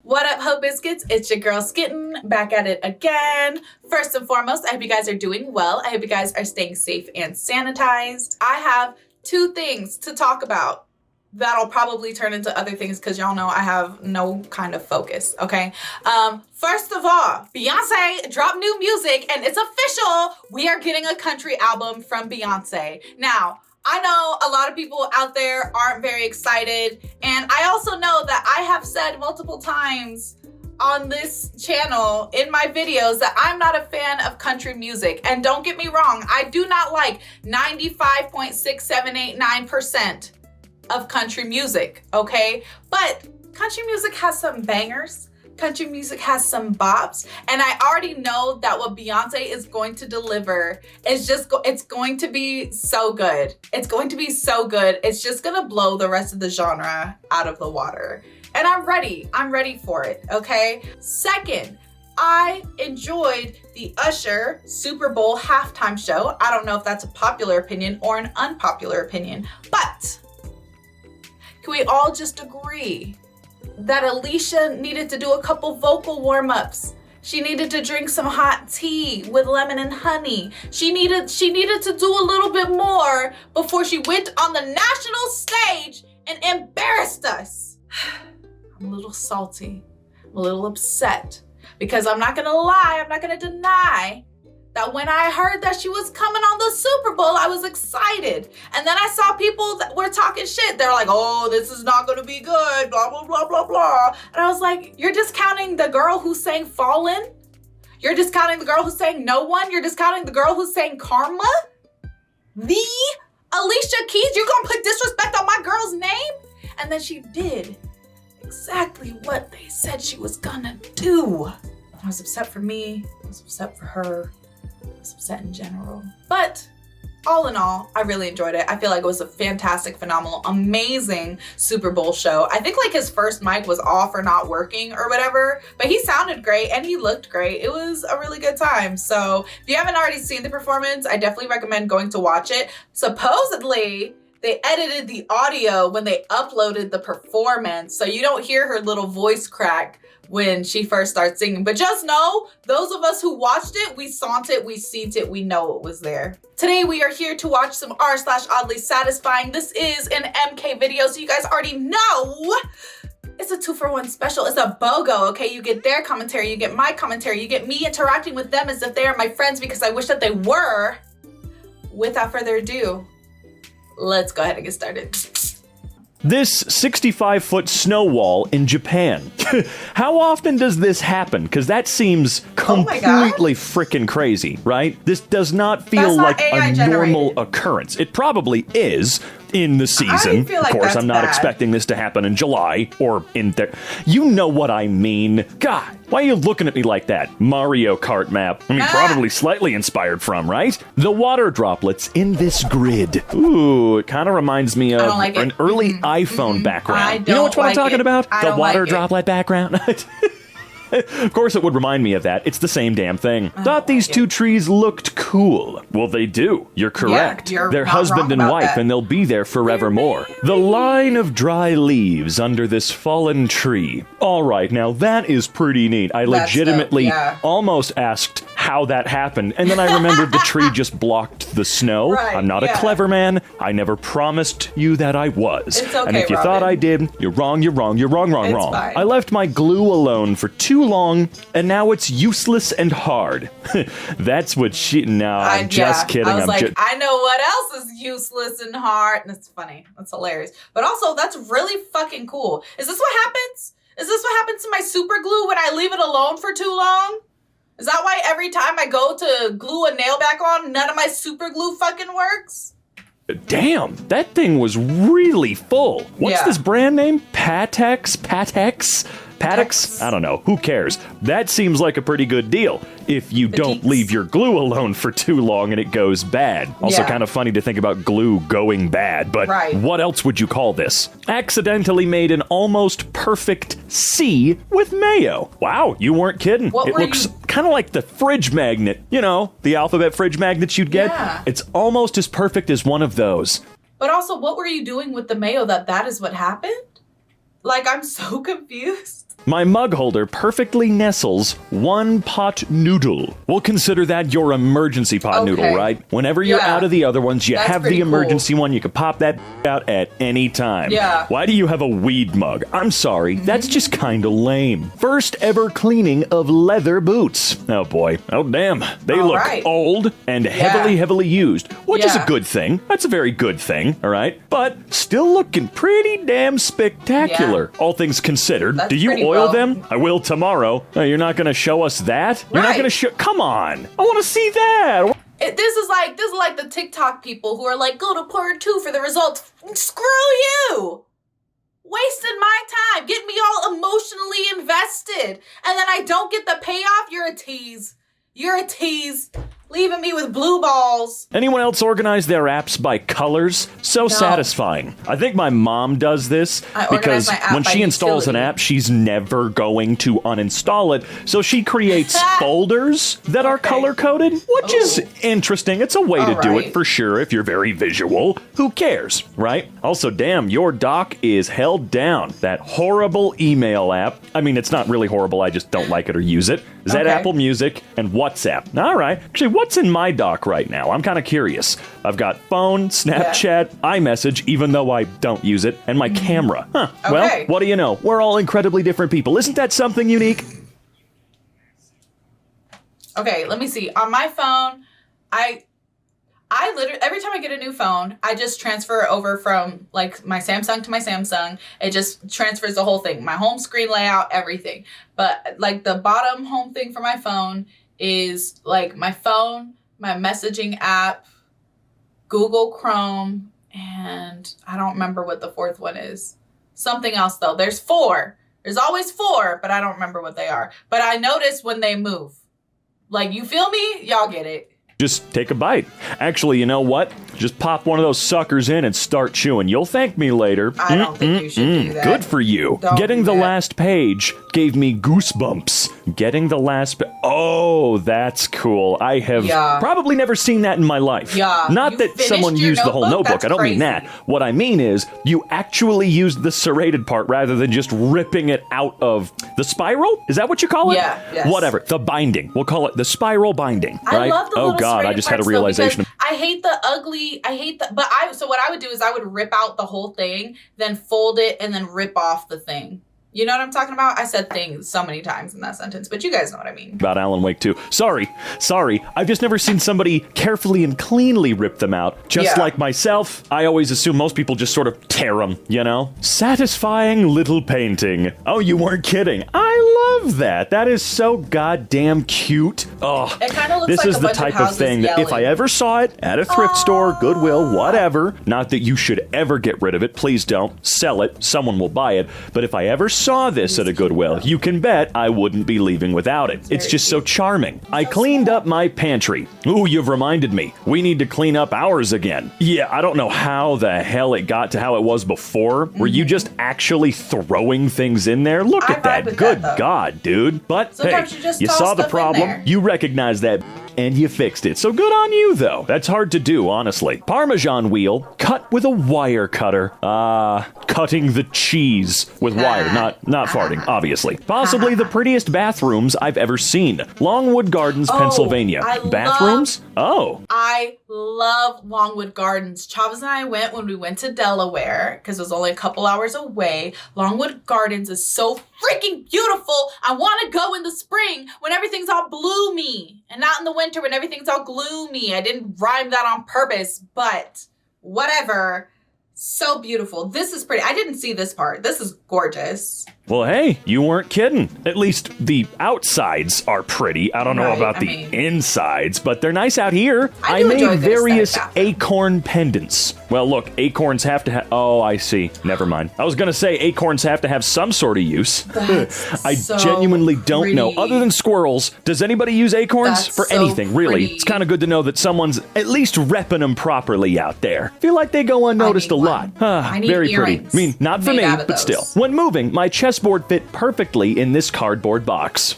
What up, Ho Biscuits? It's your girl Skitten, back at it again. First and foremost, I hope you guys are doing well. I hope you guys are staying safe and sanitized. I have two things to talk about that'll probably turn into other things because y'all know I have no kind of focus, okay? First of all, Beyonce dropped new music and it's official. We are getting a country album from Beyonce. Now, I know a lot of people out there aren't very excited, and I also know that I have said multiple times on this channel in my videos that I'm not a fan of country music. And don't get me wrong, I do not like 95.6789% of country music, okay? But country music has some bangers. Country music has some bops, and I already know that what Beyonce is going to deliver is it's going to be so good. It's going to be so good. It's just gonna blow the rest of the genre out of the water. And I'm ready for it, okay? Second, I enjoyed the Usher Super Bowl halftime show. I don't know if that's a popular opinion or an unpopular opinion, but can we all just agree that Alicia needed to do a couple vocal warm-ups? She needed to drink some hot tea with lemon and honey. She needed to do a little bit more before she went on the national stage and embarrassed us. I'm a little salty, I'm a little upset, because I'm not gonna lie, I'm not gonna deny that when I heard that she was coming on the Super Bowl, I was excited. And then I saw people that were talking shit. They're like, oh, this is not gonna be good, blah, blah, blah, blah, blah. And I was like, you're discounting the girl who sang Fallen? You're discounting the girl who sang No One? You're discounting the girl who sang Karma? The Alicia Keys? You're gonna put disrespect on my girl's name? And then she did exactly what they said she was gonna do. I was upset for me, I was upset for her, upset in general. But all in all, I really enjoyed it. I feel like it was a fantastic, phenomenal, amazing Super Bowl show. I think like his first mic was off or not working or whatever, but he sounded great and he looked great. It was a really good time. So if you haven't already seen the performance, I definitely recommend going to watch it. Supposedly, they edited the audio when they uploaded the performance, so you don't hear her little voice crack when she first starts singing. But just know, those of us who watched it, we saw it, we seen it, we know it was there. Today we are here to watch some r/oddly-satisfying. This is an MK video, so you guys already know it's a 2-for-1 special. It's a BOGO, okay? You get their commentary, you get my commentary, you get me interacting with them as if they are my friends because I wish that they were. Without further ado, let's go ahead and get started. This 65-foot snow wall in Japan. How often does this happen? Because that seems completely freaking crazy, right? This does not feel like a normal occurrence. It probably is in the season. Of course, I'm not expecting this to happen in July or in there. You know what I mean. God, why are you looking at me like that? Mario Kart map. I mean, probably slightly inspired from, right? The water droplets in this grid. Ooh, it kind of reminds me of an early iPhone background. You know what I'm talking about? The water droplet background. Of course it would remind me of that. It's the same damn thing. Thought these two trees looked cool. Well, they do. You're correct. Yeah, they're husband and wife, and they'll be there forevermore. The line of dry leaves under this fallen tree. All right, now that is pretty neat. I legitimately almost asked how that happened, and then I remembered the tree just blocked the snow. Right, I'm not a clever man. I never promised you that I was. It's okay, and if you thought I did, you're wrong, you're wrong, you're wrong, wrong, wrong. Fine. I left my glue alone for too long, and now it's useless and hard. That's what she... No, I'm just kidding. I was I know what else is useless and hard. And it's funny. That's hilarious. But also, that's really fucking cool. Is this what happens? Is this what happens to my super glue when I leave it alone for too long? Is that why every time I go to glue a nail back on, none of my super glue fucking works? Damn, that thing was really full. What's this brand name? Patex? I don't know. Who cares? That seems like a pretty good deal if you don't leave your glue alone for too long and it goes bad. Also kind of funny to think about glue going bad, but what else would you call this? Accidentally made an almost perfect C with mayo. Wow, you weren't kidding. It looks kind of like the fridge magnet. You know, the alphabet fridge magnets you'd get? Yeah. It's almost as perfect as one of those. But also, what were you doing with the mayo that is what happened? Like, I'm so confused. My mug holder perfectly nestles one pot noodle. We'll consider that your emergency pot noodle, right? Whenever you're out of the other ones, you have the emergency one. You can pop that out at any time. Yeah. Why do you have a weed mug? I'm sorry, that's just kind of lame. First ever cleaning of leather boots. Oh boy. Oh damn. They look old and heavily used, which is a good thing. That's a very good thing, all right? But still looking pretty damn spectacular, all things considered. Do you oil them? I will tomorrow. You're not going to show us that? You're not going to show... Come on. I want to see that. This is like the TikTok people who are like, go to part 2 for the results. Screw you. Wasted my time. Get me all emotionally invested. And then I don't get the payoff. You're a tease. You're a tease. Leaving me with blue balls. Anyone else organize their apps by colors? So satisfying. I think my mom does this because when she installs an app, she's never going to uninstall it. So she creates folders that are color-coded, which is interesting. It's a way to do it for sure if you're very visual. Who cares, right? Also, damn, your doc is held down. That horrible email app. I mean, it's not really horrible. I just don't like it or use it. Is that Apple Music and WhatsApp? All right. Actually, what's in my dock right now? I'm kind of curious. I've got phone, Snapchat, iMessage, even though I don't use it, and my camera. Huh. Well, what do you know? We're all incredibly different people. Isn't that something unique? Okay, let me see. On my phone, I literally, every time I get a new phone, I just transfer over from like my Samsung to my Samsung. It just transfers the whole thing. My home screen layout, everything. But like the bottom home thing for my phone is like my phone, my messaging app, Google Chrome, and I don't remember what the fourth one is. Something else though. There's 4. There's always 4, but I don't remember what they are. But I notice when they move. Like, you feel me? Y'all get it. Just take a bite. Actually, you know what? Just pop one of those suckers in and start chewing. You'll thank me later. I don't think you should do that. Good for you. Getting the last page gave me goosebumps. Getting the last... Oh, that's cool. I have probably never seen that in my life. Not that someone used the whole notebook. I don't mean that. What I mean is, you actually used the serrated part rather than just ripping it out of the spiral? Is that what you call it? Yeah. Yes. Whatever. The binding. We'll call it the spiral binding. Right? I love the little God, I just had a realization. I hate the ugly, so what I would do is I would rip out the whole thing, then fold it, and then rip off the thing. You know what I'm talking about? I said things so many times in that sentence, but you guys know what I mean. About Alan Wake 2. Sorry. I've just never seen somebody carefully and cleanly rip them out. Just like myself, I always assume most people just sort of tear them, you know? Satisfying little painting. Oh, you weren't kidding. I love that. That is so goddamn cute. Oh, it kind of looks this like is the type of thing that if I ever saw it at a thrift store, Goodwill, whatever, not that you should ever get rid of it, please don't. Sell it. Someone will buy it. But if I ever saw this at a Goodwill, you can bet I wouldn't be leaving without it. It's just so charming. I cleaned up my pantry. Ooh, you've reminded me. We need to clean up ours again. Yeah, I don't know how the hell it got to how it was before. Were you just actually throwing things in there? Look at that. Good God, dude. But hey, you saw the problem. You recognized that. And you fixed it. So good on you, though. That's hard to do, honestly. Parmesan wheel cut with a wire cutter. Cutting the cheese with wire, not farting, obviously. Possibly the prettiest bathrooms I've ever seen. Longwood Gardens, Pennsylvania. Bathrooms? I love Longwood Gardens. Chavez and I went when we went to Delaware, because it was only a couple hours away. Longwood Gardens is so freaking beautiful. I want to go in the spring when everything's all bloomy, and not in the winter when everything's all gloomy. I didn't rhyme that on purpose, but whatever. So beautiful. This is pretty. I didn't see this part. This is gorgeous. Well, hey, you weren't kidding. At least the outsides are pretty. I don't know about the insides, but they're nice out here. I made various acorn pendants. Well, look, acorns have to have... Oh, I see. Never mind. I was going to say acorns have to have some sort of use. I genuinely don't know. Other than squirrels, does anybody use acorns for anything, really? It's kind of good to know that someone's at least repping them properly out there. I feel like they go unnoticed a lot. Very pretty. I mean, not for me, but still. When moving, my chest chessboard fit perfectly in this cardboard box.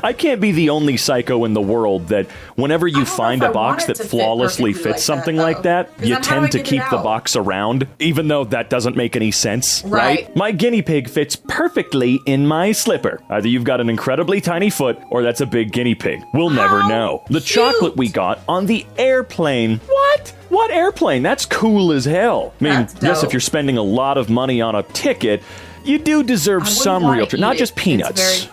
I can't be the only psycho in the world that whenever you find a box that flawlessly fits something like that, you tend to keep the box around, even though that doesn't make any sense, right? My guinea pig fits perfectly in my slipper. Either you've got an incredibly tiny foot, or that's a big guinea pig. We'll never know. The chocolate we got on the airplane. What? What airplane? That's cool as hell. I mean, yes, if you're spending a lot of money on a ticket, you do deserve some real treat, not just peanuts.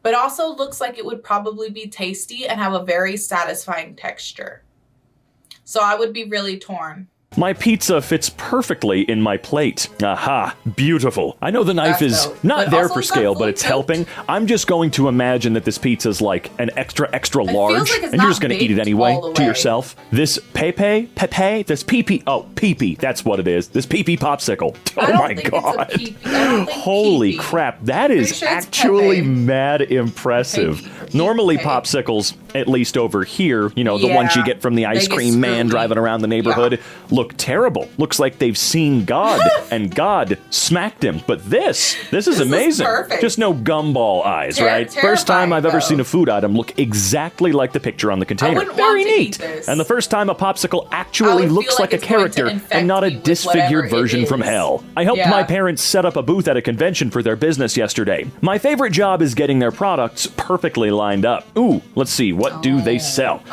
But also looks like it would probably be tasty and have a very satisfying texture. So I would be really torn. My pizza fits perfectly in my plate. Aha, beautiful. I know the knife is not there for scale, but it's helping. I'm just going to imagine that this pizza's like an extra large, and you're just going to eat it anyway to yourself. This pepe, this pee-pee, that's what it is. This pee-pee popsicle. Oh my God. Holy crap, that is actually mad impressive. Normally popsicles, at least over here, you know, the ones you get from the ice cream man driving around the neighborhood, look terrible. Looks like they've seen God and God smacked him. But this is amazing. Just no gumball eyes, right? First time I've ever seen a food item look exactly like the picture on the container. Very neat. And the first time a popsicle actually looks like a character and not a disfigured version from hell. I helped my parents set up a booth at a convention for their business yesterday. My favorite job is getting their products perfectly lined up. Ooh, let's see. What do they sell?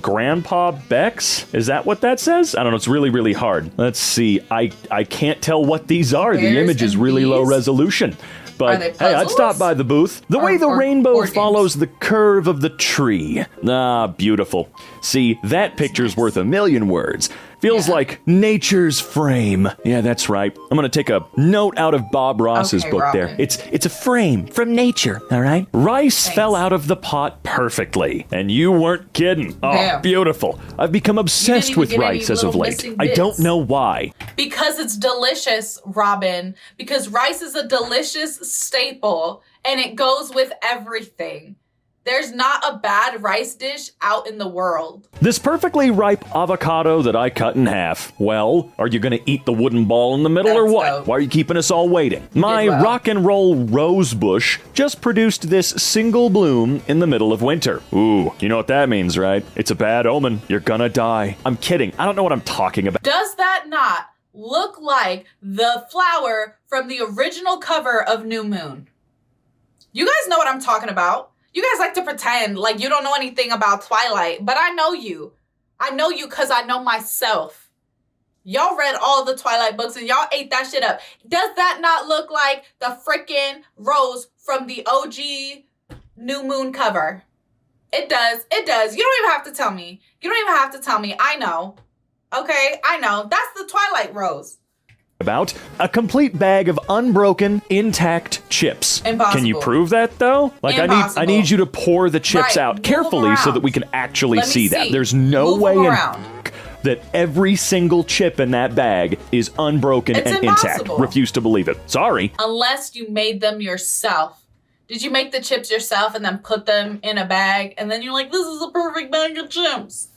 Grandpa Beck's? Is that what that says? I don't know. It's really hard. Let's see. I can't tell what these are. The image is really low resolution. But hey, I'd stop by the booth. The way the rainbow follows the curve of the tree. Ah, beautiful. See, that picture's worth a million words. Feels like nature's frame. Yeah, that's right. I'm gonna take a note out of Bob Ross's book there. It's a frame from nature, all right? Rice fell out of the pot perfectly. And you weren't kidding. Oh, beautiful. I've become obsessed with rice as of late. I don't know why. Because it's delicious, Robin. Because rice is a delicious staple, and it goes with everything. There's not a bad rice dish out in the world. This perfectly ripe avocado that I cut in half. Well, are you gonna eat the wooden ball in the middle or what? Why are you keeping us all waiting? My rock and roll rose bush just produced this single bloom in the middle of winter. Ooh, you know what that means, right? It's a bad omen. You're gonna die. I'm kidding. I don't know what I'm talking about. Does that not look like the flower from the original cover of New Moon? You guys know what I'm talking about. You guys like to pretend like you don't know anything about Twilight, but I know you. I know you because I know myself. Y'all read all the Twilight books and y'all ate that shit up. Does that not look like the freaking rose from the OG New Moon cover? It does. It does. You don't even have to tell me. You don't even have to tell me. I know. Okay? I know. That's the Twilight rose. About a complete bag of unbroken, intact chips. Impossible. Can you prove that though? Like I need you to pour the chips out carefully so that we can actually see that. There's no way that every single chip in that bag is unbroken and intact. Refuse to believe it. Sorry. Unless you made them yourself. Did you make the chips yourself and then put them in a bag and then you're like, this is a perfect bag of chips?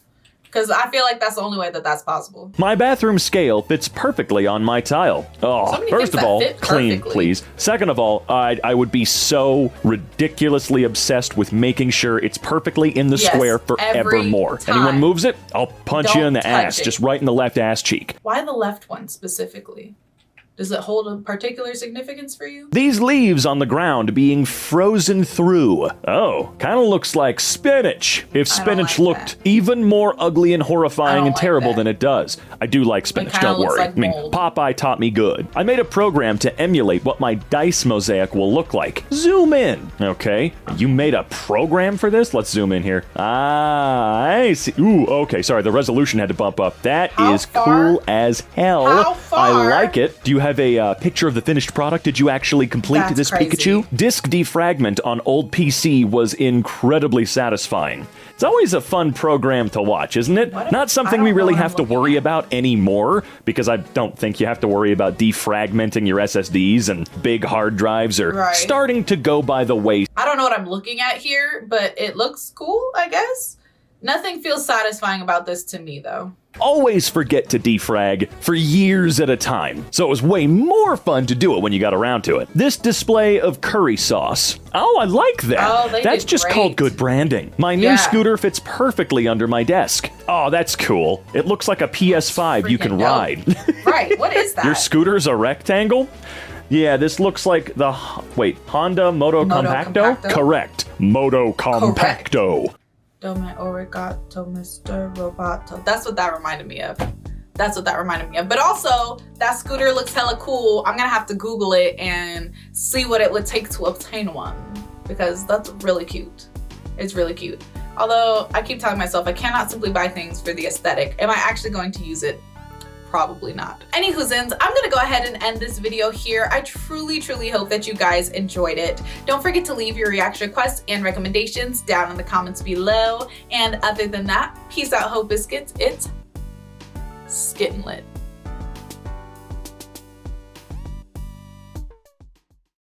Because I feel like that's the only way that that's possible. My bathroom scale fits perfectly on my tile. Oh, first of all, clean, please. Second of all, I would be so ridiculously obsessed with making sure it's perfectly in the square forevermore. Anyone moves it, I'll punch you in the ass, just right in the left ass cheek. Why the left one specifically? Does it hold a particular significance for you? These leaves on the ground being frozen through. Oh, kind of looks like spinach. If spinach looked even more ugly and horrifying and terrible than it does. I do like spinach, don't worry. I mean, Popeye taught me good. I made a program to emulate what my dice mosaic will look like. Zoom in. Okay, you made a program for this? Let's zoom in here. Ah, I see. Ooh, okay, sorry, the resolution had to bump up. That is cool as hell. How far? I like it. Do you have a picture of the finished product? Did you actually complete this Pikachu? Disk defragment on old PC was incredibly satisfying. It's always a fun program to watch, isn't it? Not something we really have to worry about anymore, because I don't think you have to worry about defragmenting your SSDs, and big hard drives are starting to go by the wayside. I don't know what I'm looking at here, but it looks cool, I guess. Nothing feels satisfying about this to me, though. Always forget to defrag for years at a time, so it was way more fun to do it when you got around to it. This display of curry sauce. Oh, I like that. Oh, that's just great. called good branding. My new scooter fits perfectly under my desk. Oh, that's cool. It looks like a PS5 you can ride. Right, what is that? Your scooter's a rectangle? Yeah, this looks like the, Honda Moto Compacto? Correct. Moto Compacto. Dome Origato, Mr. Roboto. That's what that reminded me of. But also, that scooter looks hella cool. I'm gonna have to Google it and see what it would take to obtain one, because that's really cute. It's really cute. Although, I keep telling myself I cannot simply buy things for the aesthetic. Am I actually going to use it? Probably not. Anywhoozins, I'm gonna go ahead and end this video here. I truly hope that you guys enjoyed it. Don't forget to leave your reaction requests and recommendations down in the comments below. And other than that, peace out, Hope Biscuits. It's Skittin' Lit.